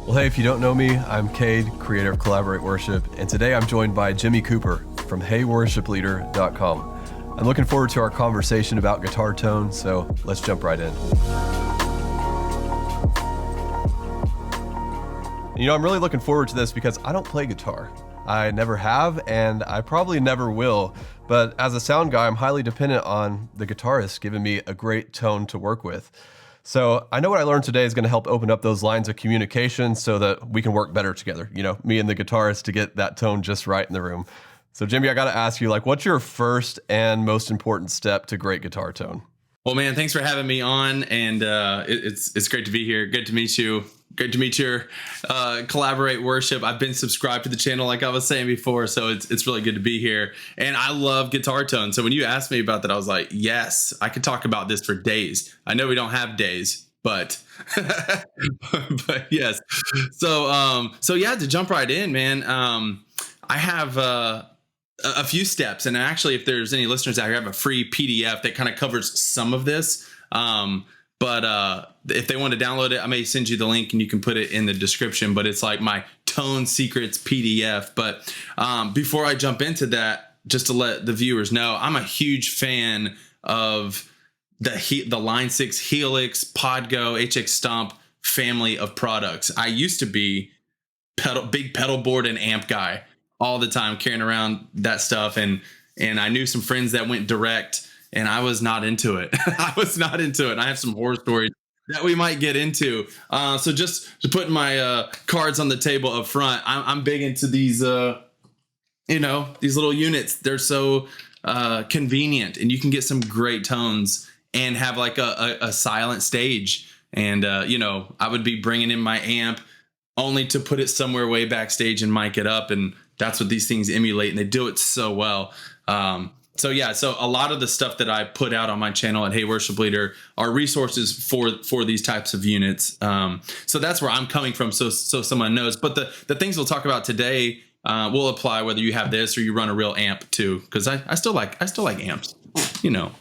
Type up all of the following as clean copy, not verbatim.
Well, hey, if you don't know me, I'm Kade, creator of Collaborate Worship, and today I'm joined by Jimmy Cooper from HeyWorshipLeader.com. I'm looking forward to our conversation about guitar tone, so let's jump right in. You know, I'm really looking forward to this because I don't play guitar. I never have, and I probably never will, but as a sound guy, I'm highly dependent on the guitarist giving me a great tone to work with. So I know what I learned today is going to help open up those lines of communication so that we can work better together, you know, me and the guitarist to get that tone just right in the room. So Jimmy, I got to ask you, what's your first and most important step to great guitar tone? Well, man, thanks for having me on, and it's great to be here. Good to meet you. Great to meet your Collaborate Worship. I've been subscribed to the channel, like I was saying before, so it's really good to be here. And I love guitar tone. So when you asked me about that, I was like, yes, I could talk about this for days. I know we don't have days, but but yes. So yeah, to jump right in, man. I have a few steps, and actually, if there's any listeners out here, I have a free PDF that kind of covers some of this. But if they want to download it, I may send you the link and you can put it in the description, but it's like my Tone Secrets PDF. But before I jump into that, just to let the viewers know, I'm a huge fan of the Line 6 Helix, Podgo, HX Stomp family of products. I used to be big pedal board and amp guy all the time, carrying around that stuff. And I knew some friends that went direct, and I was not into it. I was not into it. And I have some horror stories that we might get into. So just to put my cards on the table up front, I'm big into these, these little units. They're so convenient, and you can get some great tones and have like a silent stage. And, I would be bringing in my amp only to put it somewhere way backstage and mic it up. And that's what these things emulate, and they do it so well. So a lot of the stuff that I put out on my channel at Hey Worship Leader are resources for these types of units. So that's where I'm coming from, so someone knows. But the things we'll talk about today will apply whether you have this or you run a real amp too, because I still like amps,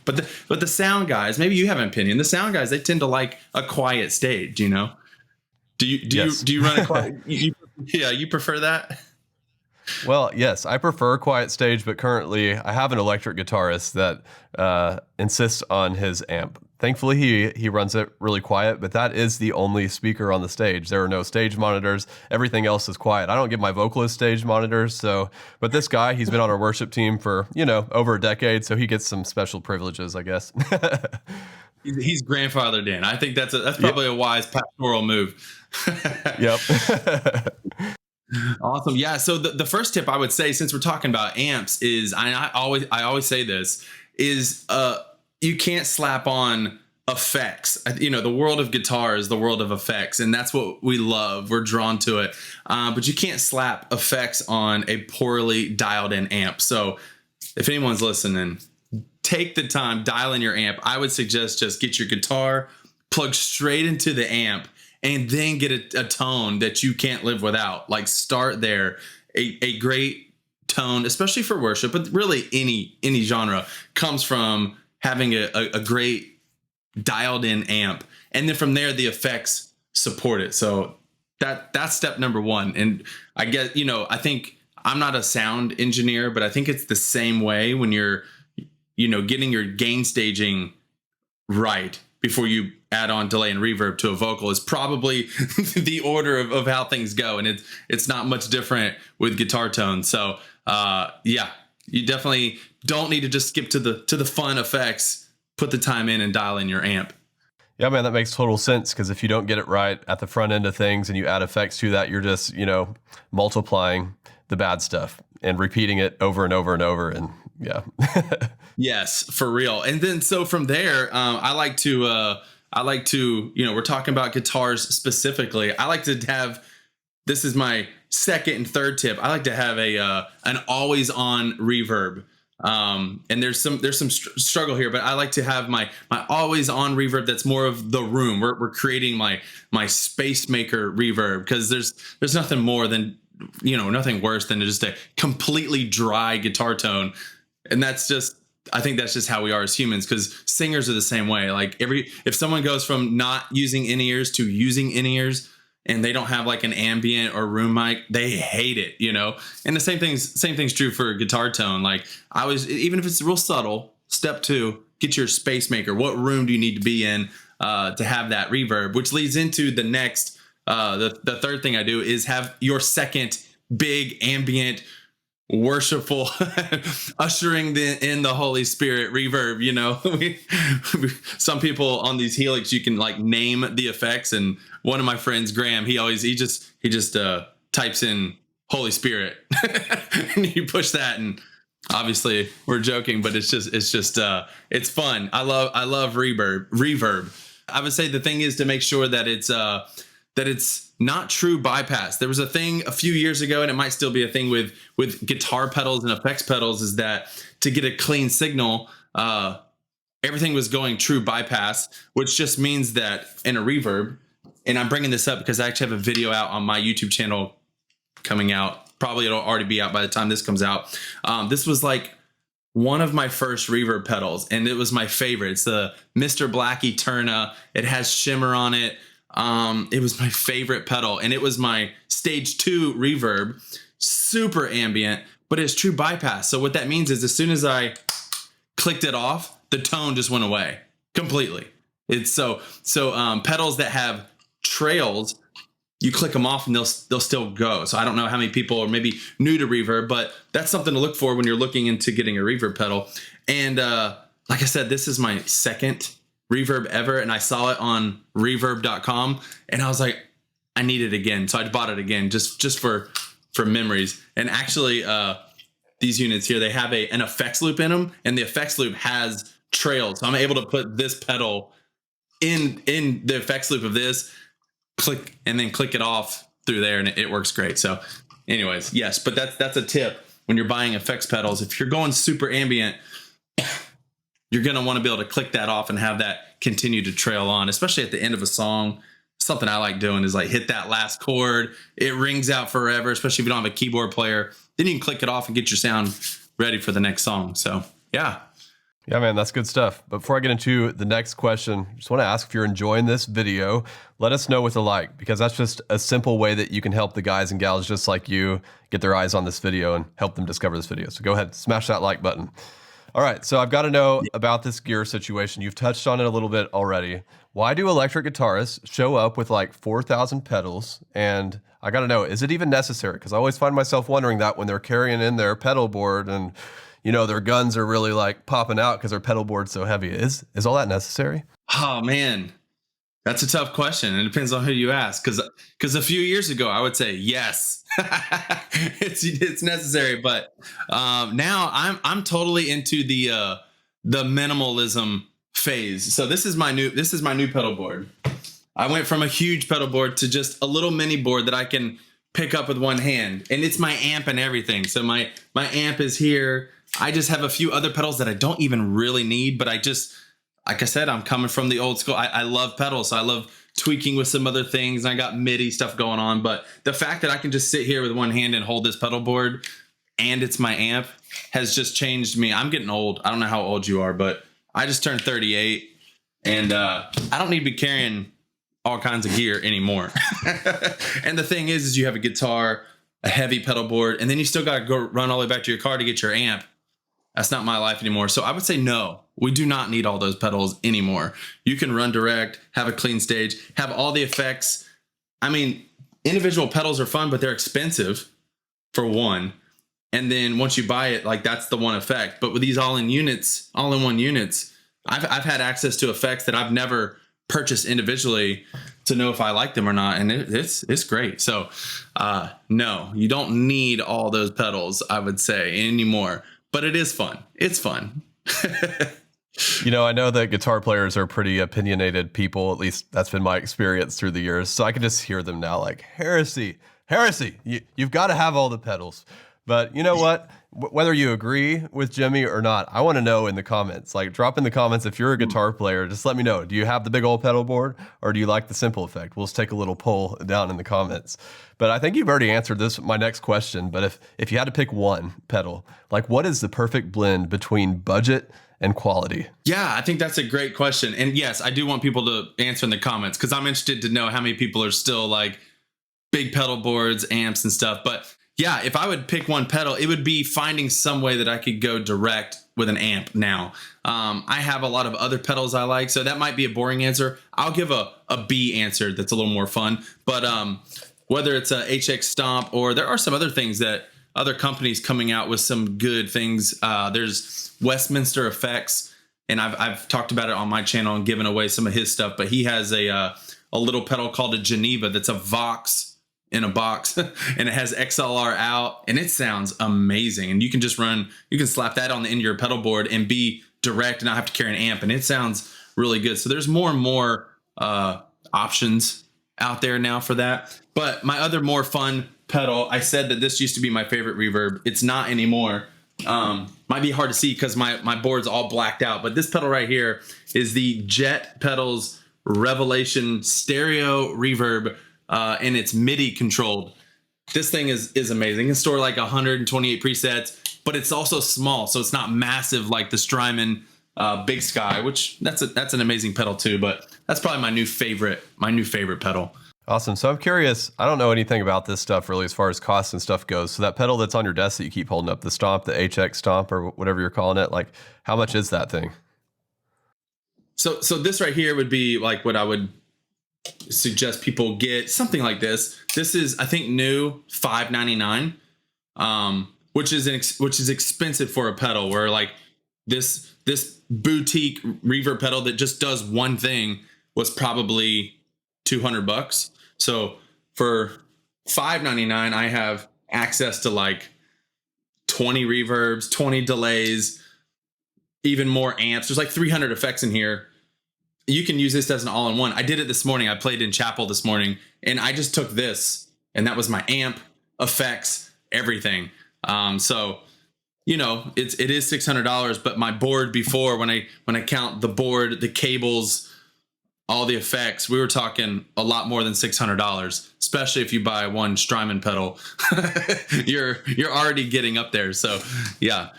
But the sound guys, maybe you have an opinion. The sound guys, they tend to like a quiet stage, Do you run a quiet? You prefer that? Well, yes, I prefer quiet stage, but currently I have an electric guitarist that insists on his amp. Thankfully, he runs it really quiet, but that is the only speaker on the stage. There are no stage monitors. Everything else is quiet. I don't give my vocalist stage monitors, but this guy, he's been on our worship team for, over a decade, so he gets some special privileges, I guess. He's grandfathered in. I think that's probably a wise pastoral move. Yep. Awesome. Yeah. So the first tip I would say, since we're talking about amps, is I always say this is you can't slap on effects. The world of guitar is the world of effects, and that's what we love. We're drawn to it. But you can't slap effects on a poorly dialed in amp. So if anyone's listening, take the time, dial in your amp. I would suggest just get your guitar, plug straight into the amp, and then get a tone that you can't live without. Like, start there. A great tone, especially for worship, but really any genre, comes from having a great dialed in amp. And then from there, the effects support it. So that's step number one. And I guess, I think I'm not a sound engineer, but I think it's the same way when you're, getting your gain staging right before you add on delay and reverb to a vocal is probably the order of how things go. And it's not much different with guitar tone. So you definitely don't need to just skip to the fun effects. Put the time in and dial in your amp. Yeah, man, that makes total sense, because if you don't get it right at the front end of things and you add effects to that, you're just, multiplying the bad stuff and repeating it over and over and over. And yeah. Yes, for real. And then so from there, I like to, we're talking about guitars specifically. I like to have, this is my second and third tip. I like to have an always on reverb. And there's some struggle here, but I like to have my always on reverb. That's more of the room. We're creating my space maker reverb, because there's nothing more than, nothing worse than just a completely dry guitar tone. And I think that's just how we are as humans, because singers are the same way. Like if someone goes from not using in-ears to using in-ears, and they don't have like an ambient or room mic, they hate it, you know? And the same thing's true for guitar tone. Like even if it's real subtle, step 2, get your space maker. What room do you need to be in to have that reverb? Which leads into the next, the third thing I do is have your second big ambient worshipful ushering in the Holy Spirit reverb. You know, some people on these Helix, you can like name the effects, and one of my friends, Graham, he just types in Holy Spirit and you push that, and obviously we're joking, but it's fun. I love reverb. I would say the thing is to make sure that it's not true bypass. There was a thing a few years ago, and it might still be a thing with guitar pedals and effects pedals, is that to get a clean signal, everything was going true bypass, which just means that in a reverb, and I'm bringing this up because I actually have a video out on my YouTube channel coming out. Probably it'll already be out by the time this comes out. This was like one of my first reverb pedals, and it was my favorite. It's the Mr. Black Eterna. It has shimmer on it. It was my favorite pedal, and it was my stage 2 reverb, super ambient, but it's true bypass. So what that means is as soon as I clicked it off, the tone just went away completely. It's so pedals that have trails, you click them off and they'll still go. So I don't know how many people are maybe new to reverb, but that's something to look for when you're looking into getting a reverb pedal. And like I said, this is my second reverb ever, and I saw it on reverb.com, and I was like, I need it again. So I bought it again just for memories. And actually these units here, they have an effects loop in them, and the effects loop has trails. So I'm able to put this pedal in the effects loop of this, click it off through there, and it works great. So anyways, yes, but that's a tip when you're buying effects pedals. If you're going super ambient, you're going to want to be able to click that off and have that continue to trail on, especially at the end of a song. Something I like doing is like hit that last chord. It rings out forever, especially if you don't have a keyboard player. Then you can click it off and get your sound ready for the next song. So yeah. Yeah, man, that's good stuff. But before I get into the next question, just want to ask if you're enjoying this video, let us know with a like, because that's just a simple way that you can help the guys and gals just like you get their eyes on this video and help them discover this video. So go ahead, smash that like button. All right, so I've got to know about this gear situation. You've touched on it a little bit already. Why do electric guitarists show up with like 4,000 pedals? And I got to know, is it even necessary? Because I always find myself wondering that when they're carrying in their pedal board and, you know, their guns are really like popping out because their pedal board's so heavy. Is all that necessary? Oh, man. That's a tough question. It depends on who you ask. Because a few years ago, I would say yes, it's necessary. But now I'm totally into the minimalism phase. So this is my new pedal board. I went from a huge pedal board to just a little mini board that I can pick up with one hand, and it's my amp and everything. So my amp is here. I just have a few other pedals that I don't even really need, but like I said, I'm coming from the old school. I love pedals. So I love tweaking with some other things. I got MIDI stuff going on, but the fact that I can just sit here with one hand and hold this pedal board and it's my amp has just changed me. I'm getting old. I don't know how old you are, but I just turned 38, and I don't need to be carrying all kinds of gear anymore. And the thing is you have a guitar, a heavy pedal board, and then you still got to go run all the way back to your car to get your amp. That's not my life anymore. So I would say no, we do not need all those pedals anymore. You can run direct, have a clean stage, have all the effects. I mean, individual pedals are fun, but they're expensive for one. And then once you buy it, like that's the one effect. But with these all-in one units, I've had access to effects that I've never purchased individually to know if I like them or not. And it's great. So no, you don't need all those pedals, I would say, anymore. But it is fun. It's fun. You know, I know that guitar players are pretty opinionated people. At least that's been my experience through the years. So I can just hear them now like, heresy. You've got to have all the pedals. But you know what? Whether you agree with Jimmy or not, I want to know in the comments. Like, drop in the comments if you're a guitar player. Just let me know. Do you have the big old pedal board, or do you like the simple effect? We'll just take a little poll down in the comments. But I think you've already answered my next question. But if you had to pick one pedal, like what is the perfect blend between budget and quality? Yeah, I think that's a great question. And yes, I do want people to answer in the comments, because I'm interested to know how many people are still like big pedal boards, amps, and stuff. But yeah, if I would pick one pedal, it would be finding some way that I could go direct with an amp now. I have a lot of other pedals I like, so that might be a boring answer. I'll give a B answer that's a little more fun. But whether it's a HX Stomp, or there are some other things that other companies coming out with some good things. There's Westminster Effects, and I've talked about it on my channel and given away some of his stuff, but he has a little pedal called a Geneva that's a Vox in a box and it has XLR out, and it sounds amazing. And you can just you can slap that on the end of your pedal board and be direct and not have to carry an amp, and it sounds really good. So there's more and more options out there now for that. But my other more fun pedal, I said that this used to be my favorite reverb. It's not anymore. Might be hard to see because my board's all blacked out, but this pedal right here is the Jet Pedals Revelation Stereo Reverb, and it's MIDI controlled. This thing is amazing. You can store like 128 presets, but it's also small, so it's not massive like the Strymon Big Sky, which that's an amazing pedal too. But that's probably my new favorite pedal. Awesome. So I'm curious, I don't know anything about this stuff really as far as costs and stuff goes. So that pedal that's on your desk that you keep holding up, the Stomp, the HX Stomp, or whatever you're calling it, like how much is that thing? So this right here would be like what I would suggest people get, something like this. This is, I think, new $599, which is expensive for a pedal, where like this boutique reverb pedal that just does one thing was probably $200. So for $599, I have access to like 20 reverbs, 20 delays, even more amps. There's like 300 effects in here. You can use this as an all-in-one. I did it this morning. I played in chapel this morning, and I just took this, and that was my amp, effects, everything. So you know, it is $600, but my board before, when I count the board, the cables, all the effects, we were talking a lot more than $600, especially if you buy one Strymon pedal. you're already getting up there. So yeah.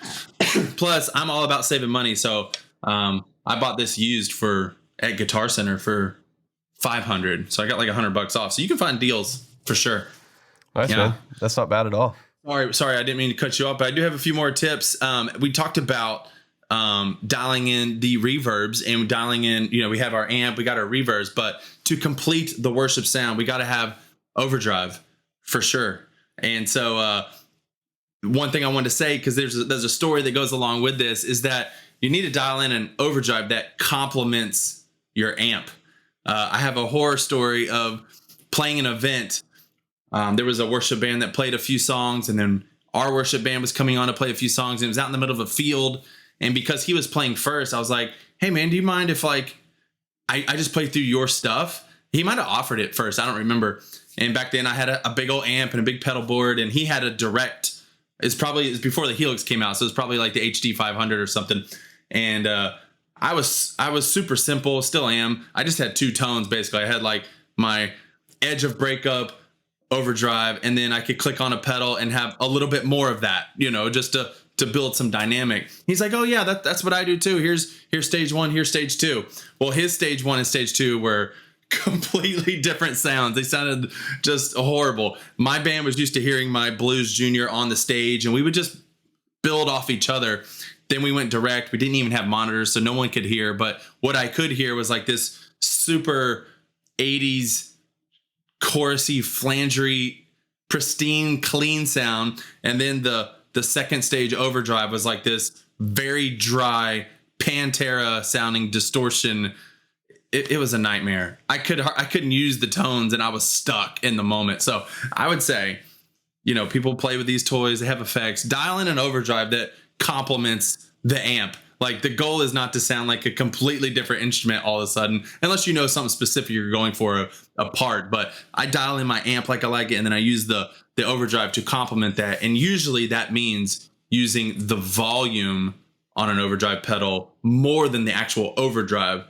Plus I'm all about saving money. So I bought this used at Guitar Center for $500. So I got like $100 off. So you can find deals for sure. Nice, yeah. Man. That's not bad at all. Sorry, I didn't mean to cut you off, but I do have a few more tips. We talked about dialing in the reverbs and dialing in, we have our amp, we got our reverbs, but to complete the worship sound, we got to have overdrive for sure. And so one thing I wanted to say, because there's a story that goes along with this, is that you need to dial in an overdrive that complements your amp. I have a horror story of playing an event. There was a worship band that played a few songs, and then our worship band was coming on to play a few songs, and it was out in the middle of a field. And because he was playing first, I was like, hey man, do you mind if like I just play through your stuff? He might have offered it first, I don't remember. And back then I had a big old amp and a big pedal board, and he had a direct, it's before the Helix came out, so it's probably like the HD 500 or something. And I was super simple, still am. I just had two tones basically. I had like my edge of breakup, overdrive, and then I could click on a pedal and have a little bit more of that, just to build some dynamic. He's like, oh yeah, that's what I do too. Here's stage one, here's stage two. Well, his stage one and stage two were completely different sounds. They sounded just horrible. My band was used to hearing my Blues Junior on the stage, and we would just build off each other. Then we went direct. We didn't even have monitors, so no one could hear. But what I could hear was like this super 80s chorusy, flangery, pristine, clean sound. And then the second stage overdrive was like this very dry Pantera sounding distortion. It was a nightmare. I couldn't use the tones, and I was stuck in the moment. So I would say, people play with these toys, they have effects. Dial in an overdrive that complements the amp. Like, the goal is not to sound like a completely different instrument all of a sudden, unless you know something specific you're going for a part. But I dial in my amp like I like it, and then I use the overdrive to complement that. And usually that means using the volume on an overdrive pedal more than the actual overdrive,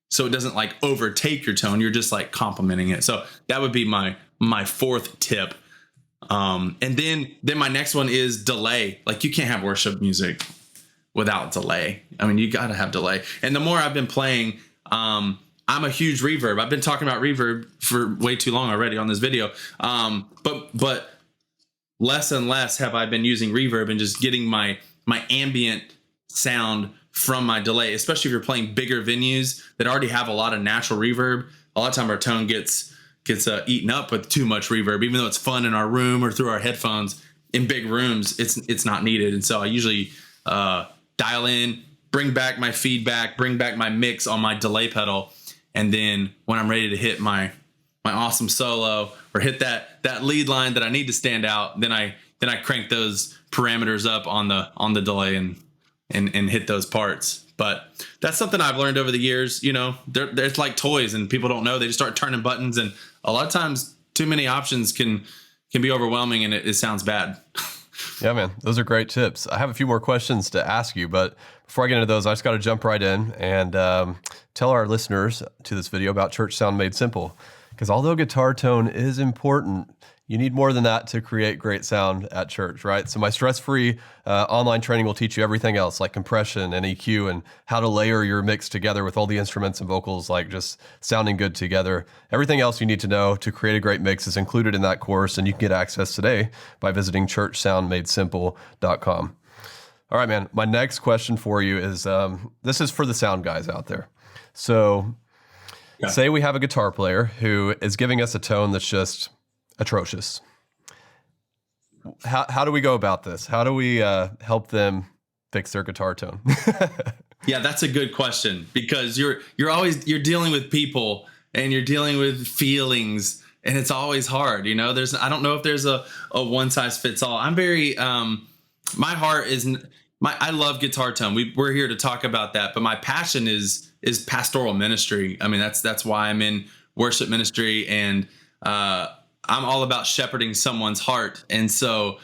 so it doesn't like overtake your tone. You're just like complementing it. So that would be my fourth tip. And then my next one is delay. Like, you can't have worship music without delay. I mean, you got to have delay. And the more I've been playing, I'm a huge reverb. I've been talking about reverb for way too long already on this video. But less and less have I been using reverb and just getting my ambient sound from my delay, especially if you're playing bigger venues that already have a lot of natural reverb. A lot of time our tone gets eaten up with too much reverb, even though it's fun in our room or through our headphones. In big rooms, it's not needed. And so I usually dial in, bring back my feedback, bring back my mix on my delay pedal. And then when I'm ready to hit my awesome solo or hit that lead line that I need to stand out, then I crank those parameters up on the delay and hit those parts. But that's something I've learned over the years. You know, they're like toys, and people don't know. They just start turning buttons, and a lot of times too many options can be overwhelming, and it sounds bad. Yeah, man, those are great tips. I have a few more questions to ask you, but before I get into those, I just got to jump right in and tell our listeners to this video about Church Sound Made Simple. Because although guitar tone is important, you need more than that to create great sound at church, right? So my stress-free online training will teach you everything else, like compression and EQ, and how to layer your mix together with all the instruments and vocals, like just sounding good together. Everything else you need to know to create a great mix is included in that course, and you can get access today by visiting churchsoundmadesimple.com. All right, man, my next question for you is, this is for the sound guys out there. So say we have a guitar player who is giving us a tone that's just atrocious. How do we go about this? How do we help them fix their guitar tone? Yeah, that's a good question, because you're dealing with people and you're dealing with feelings, and it's always hard. You know, I don't know if there's a one size fits all. I'm very my heart is I love guitar tone. We're here to talk about that, but my passion is pastoral ministry. I mean, that's why I'm in worship ministry, and I'm all about shepherding someone's heart. And so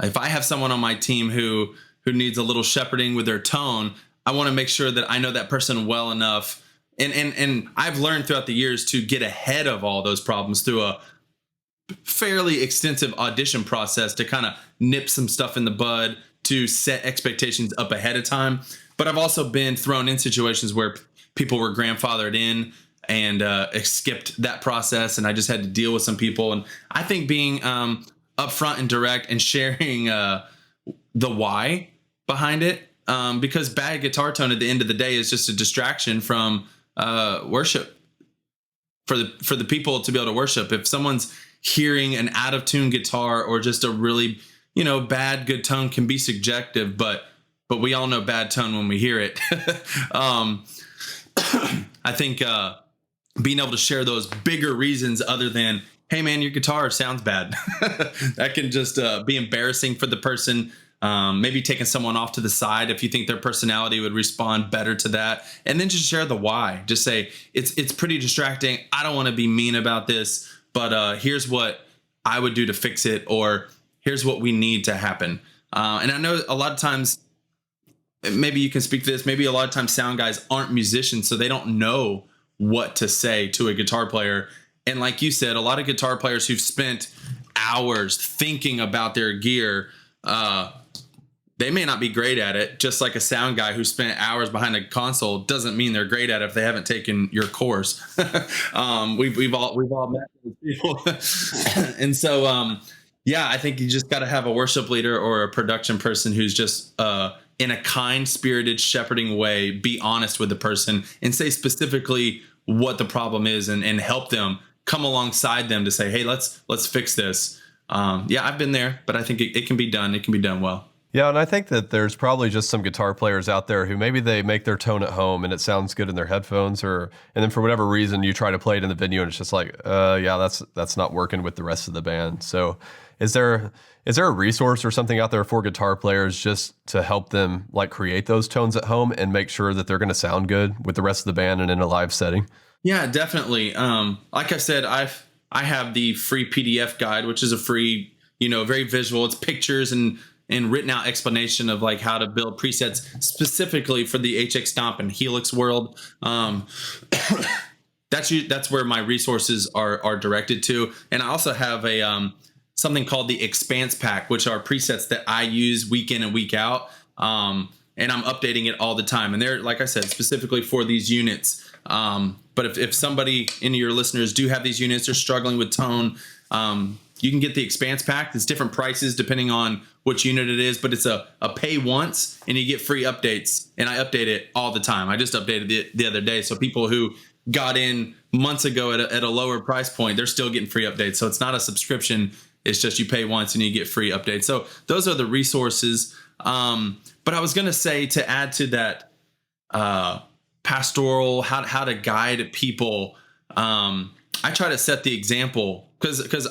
if I have someone on my team who needs a little shepherding with their tone, I want to make sure that I know that person well enough. And I've learned throughout the years to get ahead of all those problems through a fairly extensive audition process to kind of nip some stuff in the bud, to set expectations up ahead of time. But I've also been thrown in situations where people were grandfathered in and skipped that process, and I just had to deal with some people. And I think being upfront and direct and sharing the why behind it, because bad guitar tone at the end of the day is just a distraction from worship for the people to be able to worship. If someone's hearing an out of tune guitar or just a really bad good tone can be subjective, but we all know bad tone when we hear it. I think being able to share those bigger reasons other than, hey man, your guitar sounds bad. That can just be embarrassing for the person. Maybe taking someone off to the side if you think their personality would respond better to that. And then just share the why. Just say, it's pretty distracting. I don't want to be mean about this, but here's what I would do to fix it, or here's what we need to happen. And I know a lot of times, maybe you can speak to this, maybe a lot of times sound guys aren't musicians, so they don't know what to say to a guitar player. And like you said, a lot of guitar players who've spent hours thinking about their gear, they may not be great at it. Just like a sound guy who spent hours behind a console doesn't mean they're great at it if they haven't taken your course. We've all met those people. And so, yeah, I think you just got to have a worship leader or a production person who's just in a kind-spirited, shepherding way, be honest with the person and say specifically what the problem is, and help them, come alongside them to say, hey, let's fix this. Yeah, I've been there, but I think it can be done. It can be done well. Yeah, and I think that there's probably just some guitar players out there who maybe they make their tone at home and it sounds good in their headphones, and then for whatever reason you try to play it in the venue and it's just like, yeah, that's not working with the rest of the band. So is there a resource or something out there for guitar players just to help them like create those tones at home and make sure that they're going to sound good with the rest of the band and in a live setting? Yeah, definitely. Like I said, I have the free PDF guide, which is a free, very visual. It's pictures and written out explanation of like how to build presets specifically for the HX Stomp and Helix world. That's where my resources are directed to. And I also have a something called the Expanse pack, which are presets that I use week in and week out. And I'm updating it all the time. And they're, like I said, specifically for these units. But But if somebody, any of your listeners do have these units, they're struggling with tone, you can get the Expanse pack. It's different prices depending on which unit it is, but it's a pay once and you get free updates. And I update it all the time. I just updated it the other day. So people who got in months ago at a lower price point, they're still getting free updates. So it's not a subscription. It's just you pay once and you get free updates. So those are the resources. But I was going to say, to add to that, pastoral, how to guide people. I try to set the example because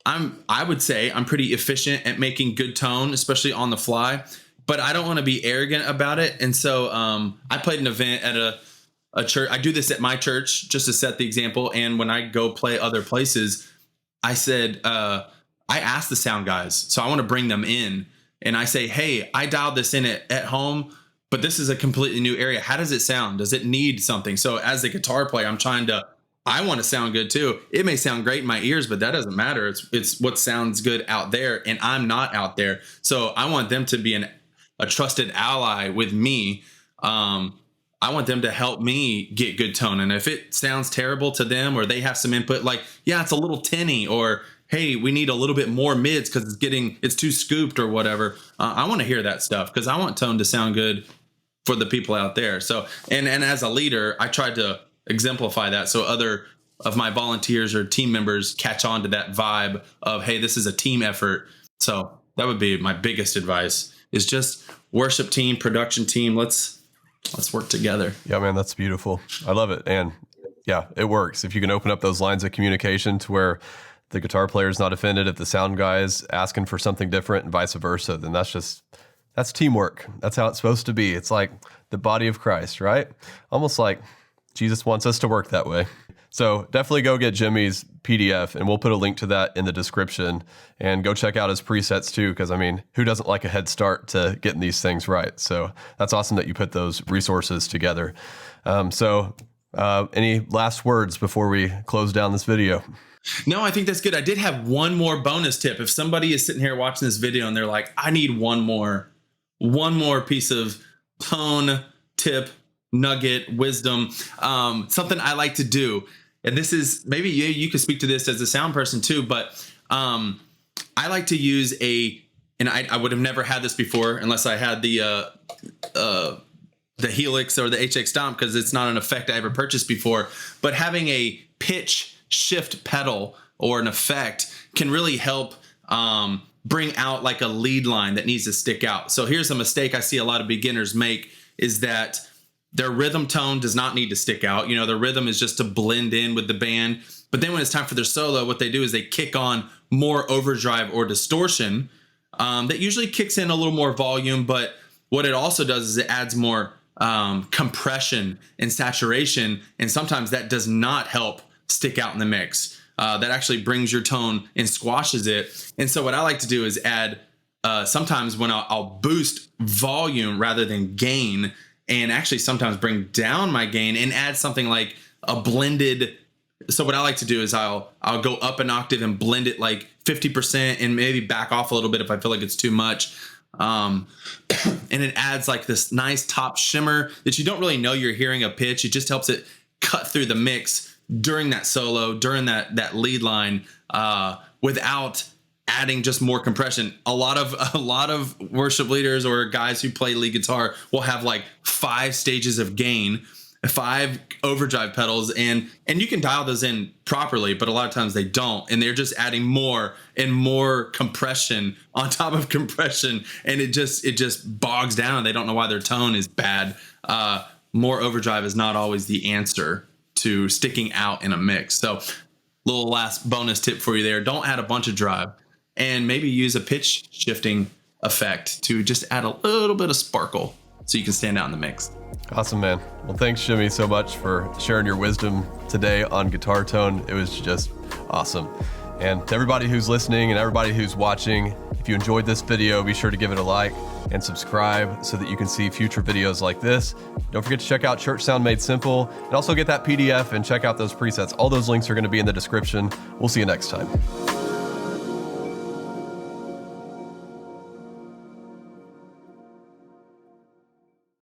I would say I'm pretty efficient at making good tone, especially on the fly, but I don't want to be arrogant about it. And so, I played an event at a church. I do this at my church just to set the example. And when I go play other places, I said, I asked the sound guys, so I want to bring them in and I say, hey, I dialed this in at home, but this is a completely new area. How does it sound? Does it need something? So as a guitar player, I want to sound good too. It may sound great in my ears, but that doesn't matter. It's what sounds good out there, and I'm not out there. So I want them to be a trusted ally with me. I want them to help me get good tone. And if it sounds terrible to them, or they have some input, like, yeah, it's a little tinny, or hey, we need a little bit more mids because it's too scooped or whatever. I want to hear that stuff because I want tone to sound good for the people out there. So, and as a leader, I tried to exemplify that so other of my volunteers or team members catch on to that vibe of, hey, this is a team effort. So that would be my biggest advice, is just worship team, production team. Let's work together. Yeah, man, that's beautiful. I love it. And yeah, it works. If you can open up those lines of communication to where the guitar player is not offended if the sound guy is asking for something different and vice versa, then that's teamwork. That's how it's supposed to be. It's like the body of Christ, right? Almost like Jesus wants us to work that way. So definitely go get Jimmy's PDF, and we'll put a link to that in the description, and go check out his presets too. Cause I mean, who doesn't like a head start to getting these things right? So that's awesome that you put those resources together. Any last words before we close down this video? No, I think that's good. I did have one more bonus tip. If somebody is sitting here watching this video and they're like, I need one more piece of tone tip, nugget, wisdom, something I like to do. And this is, maybe you could speak to this as a sound person too, but I like to use and I would have never had this before unless I had the Helix or the HX Stomp, because it's not an effect I ever purchased before. But having a pitch shift pedal or an effect can really help bring out like a lead line that needs to stick out. So here's a mistake I see a lot of beginners make, is that their rhythm tone does not need to stick out. You know, their rhythm is just to blend in with the band. But then when it's time for their solo, what they do is they kick on more overdrive or distortion that usually kicks in a little more volume. But what it also does is it adds more compression and saturation. And sometimes that does not help stick out in the mix. That actually brings your tone and squashes it. And so what I like to do is add, sometimes when I'll boost volume rather than gain, and actually sometimes bring down my gain and add something like a blended. So what I like to do is I'll go up an octave and blend it like 50% and maybe back off a little bit if I feel like it's too much. And it adds like this nice top shimmer that you don't really know you're hearing a pitch. It just helps it cut through the mix during that solo, during that lead line, without adding just more compression. A lot of worship leaders or guys who play lead guitar will have like 5 stages of gain, 5 overdrive pedals, and you can dial those in properly, but a lot of times they don't, and they're just adding more and more compression on top of compression, and it just bogs down. They don't know why their tone is bad. More overdrive is not always the answer to sticking out in a mix. So little last bonus tip for you there. Don't add a bunch of drive, and maybe use a pitch shifting effect to just add a little bit of sparkle so you can stand out in the mix. Awesome, man. Well, thanks, Jimmy, so much for sharing your wisdom today on guitar tone. It was just awesome. And to everybody who's listening and everybody who's watching, if you enjoyed this video, be sure to give it a like and subscribe so that you can see future videos like this. Don't forget to check out Church Sound Made Simple, and also get that PDF and check out those presets. All those links are going to be in the description. We'll see you next time.